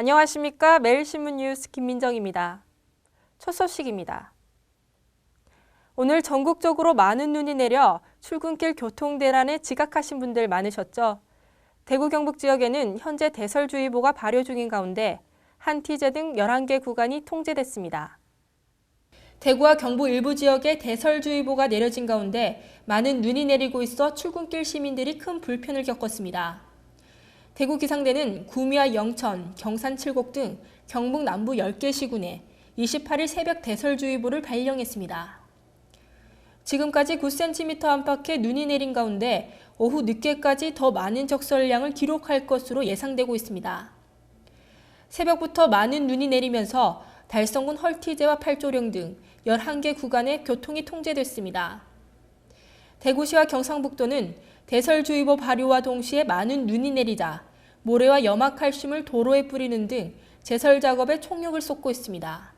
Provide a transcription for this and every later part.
안녕하십니까. 매일신문 뉴스 김민정입니다. 첫 소식입니다. 오늘 전국적으로 많은 눈이 내려 출근길 교통대란에 지각하신 분들 많으셨죠? 대구 경북 지역에는 현재 대설주의보가 발효 중인 가운데 한티제 등 11개 구간이 통제됐습니다. 대구와 경북 일부 지역에 대설주의보가 내려진 가운데 많은 눈이 내리고 있어 출근길 시민들이 큰 불편을 겪었습니다. 대구 기상대는 구미와 영천, 경산 칠곡 등 경북 남부 10개 시군에 28일 새벽 대설주의보를 발령했습니다. 지금까지 9cm 안팎의 눈이 내린 가운데 오후 늦게까지 더 많은 적설량을 기록할 것으로 예상되고 있습니다. 새벽부터 많은 눈이 내리면서 달성군 헐티제와 팔조령 등 11개 구간에 교통이 통제됐습니다. 대구시와 경상북도는 대설주의보 발효와 동시에 많은 눈이 내리자 모래와 염화칼슘을 도로에 뿌리는 등 제설 작업에 총력을 쏟고 있습니다.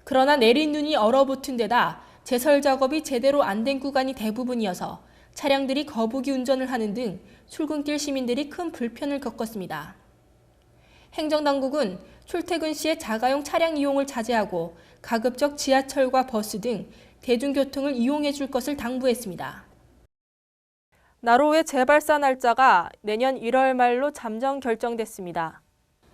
그러나 내린 눈이 얼어붙은 데다 제설 작업이 제대로 안 된 구간이 대부분이어서 차량들이 거북이 운전을 하는 등 출근길 시민들이 큰 불편을 겪었습니다. 행정당국은 출퇴근 시에 자가용 차량 이용을 자제하고 가급적 지하철과 버스 등 대중교통을 이용해 줄 것을 당부했습니다. 나로호의 재발사 날짜가 내년 1월 말로 잠정 결정됐습니다.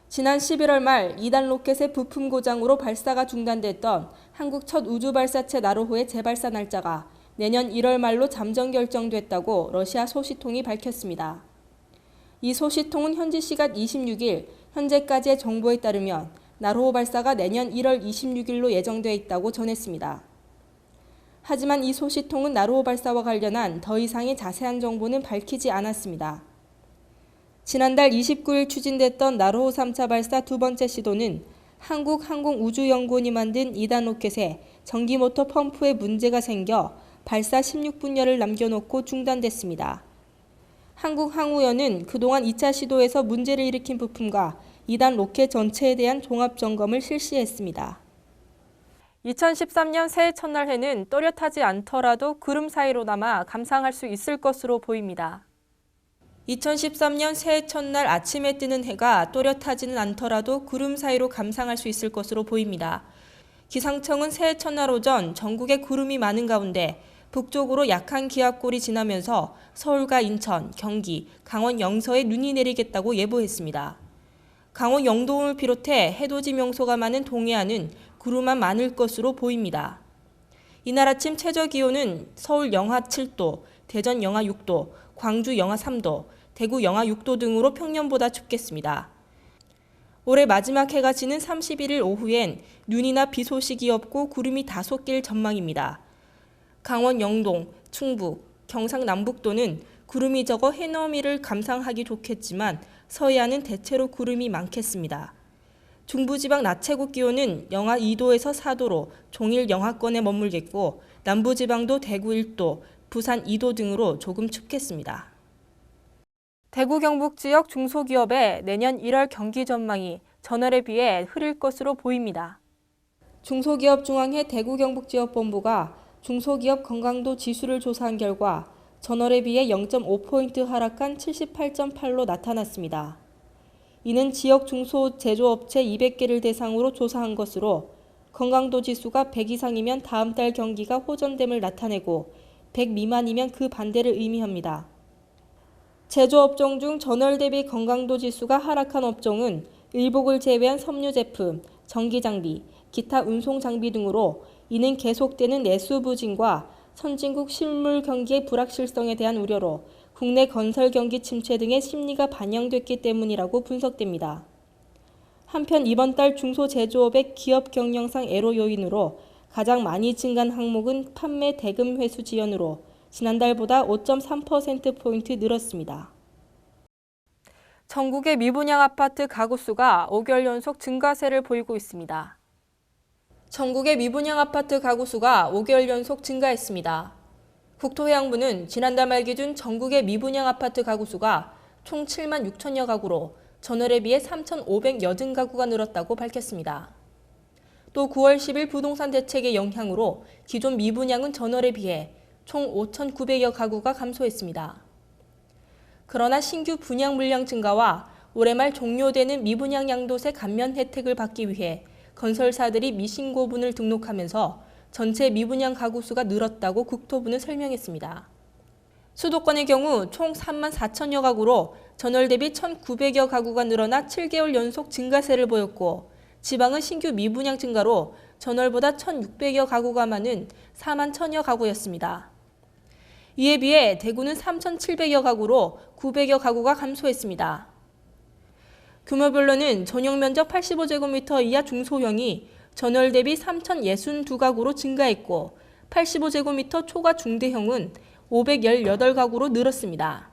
지난 11월 말 2단 로켓의 부품 고장으로 발사가 중단됐던 한국 첫 우주 발사체 나로호의 재발사 날짜가 내년 1월 말로 잠정 결정됐다고 러시아 소식통이 밝혔습니다. 이 소식통은 현지 시각 26일 현재까지의 정보에 따르면 나로호 발사가 내년 1월 26일로 예정돼 있다고 전했습니다. 하지만 이 소식통은 나로호 발사와 관련한 더 이상의 자세한 정보는 밝히지 않았습니다. 지난달 29일 추진됐던 나로호 3차 발사 두 번째 시도는 한국항공우주연구원이 만든 2단 로켓에 전기모터 펌프에 문제가 생겨 발사 16분여를 남겨놓고 중단됐습니다. 한국항우연은 그동안 2차 시도에서 문제를 일으킨 부품과 2단 로켓 전체에 대한 종합점검을 실시했습니다. 2013년 새해 첫날 해는 또렷하지 않더라도 구름 사이로나마 감상할 수 있을 것으로 보입니다. 2013년 새해 첫날 아침에 뜨는 해가 또렷하지는 않더라도 구름 사이로 감상할 수 있을 것으로 보입니다. 기상청은 새해 첫날 오전 전국에 구름이 많은 가운데 북쪽으로 약한 기압골이 지나면서 서울과 인천, 경기, 강원 영서에 눈이 내리겠다고 예보했습니다. 강원 영동을 비롯해 해돋이 명소가 많은 동해안은 구름만 많을 것으로 보입니다. 이날 아침 최저기온은 서울 영하 7도, 대전 영하 6도, 광주 영하 3도, 대구 영하 6도 등으로 평년보다 춥겠습니다. 올해 마지막 해가 지는 31일 오후엔 눈이나 비 소식이 없고 구름이 다소 낄 전망입니다. 강원 영동, 충북, 경상남북도는 구름이 적어 해넘이를 감상하기 좋겠지만 서해안은 대체로 구름이 많겠습니다. 중부지방 낮 최고 기온은 영하 2도에서 4도로 종일 영하권에 머물겠고 남부지방도 대구 1도, 부산 2도 등으로 조금 춥겠습니다. 대구 경북 지역 중소기업의 내년 1월 경기 전망이 전월에 비해 흐릴 것으로 보입니다. 중소기업중앙회 대구 경북 지역본부가 중소기업 건강도 지수를 조사한 결과 전월에 비해 0.5포인트 하락한 78.8로 나타났습니다. 이는 지역 중소제조업체 200개를 대상으로 조사한 것으로 건강도 지수가 100 이상이면 다음 달 경기가 호전됨을 나타내고 100 미만이면 그 반대를 의미합니다. 제조업종 중 전월 대비 건강도 지수가 하락한 업종은 일복을 제외한 섬유 제품, 전기장비, 기타 운송장비 등으로 이는 계속되는 내수 부진과 선진국 실물 경기의 불확실성에 대한 우려로 국내 건설 경기 침체 등의 심리가 반영됐기 때문이라고 분석됩니다. 한편 이번 달 중소제조업의 기업 경영상 애로 요인으로 가장 많이 증가한 항목은 판매 대금 회수 지연으로 지난달보다 5.3%포인트 늘었습니다. 전국의 미분양 아파트 가구 수가 5개월 연속 증가세를 보이고 있습니다. 전국의 미분양 아파트 가구 수가 5개월 연속 증가했습니다. 국토해양부는 지난달 말 기준 전국의 미분양 아파트 가구 수가 총 7만 6천여 가구로 전월에 비해 3,580가구가 늘었다고 밝혔습니다. 또 9월 10일 부동산 대책의 영향으로 기존 미분양은 전월에 비해 총 5,900여 가구가 감소했습니다. 그러나 신규 분양 물량 증가와 올해 말 종료되는 미분양 양도세 감면 혜택을 받기 위해 건설사들이 미신고분을 등록하면서 전체 미분양 가구 수가 늘었다고 국토부는 설명했습니다. 수도권의 경우 총 3만 4천여 가구로 전월 대비 1,900여 가구가 늘어나 7개월 연속 증가세를 보였고, 지방은 신규 미분양 증가로 전월보다 1,600여 가구가 많은 4만 1천여 가구였습니다. 이에 비해 대구는 3,700여 가구로 900여 가구가 감소했습니다. 규모별로는 전용 면적 85제곱미터 이하 중소형이 전월 대비 3,062가구로 증가했고, 85제곱미터 초과 중대형은 518가구로 늘었습니다.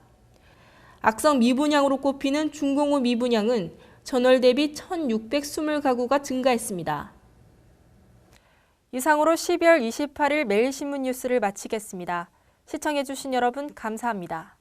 악성 미분양으로 꼽히는 중공업 미분양은 전월 대비 1,620가구가 증가했습니다. 이상으로 12월 28일 매일신문 뉴스를 마치겠습니다. 시청해주신 여러분 감사합니다.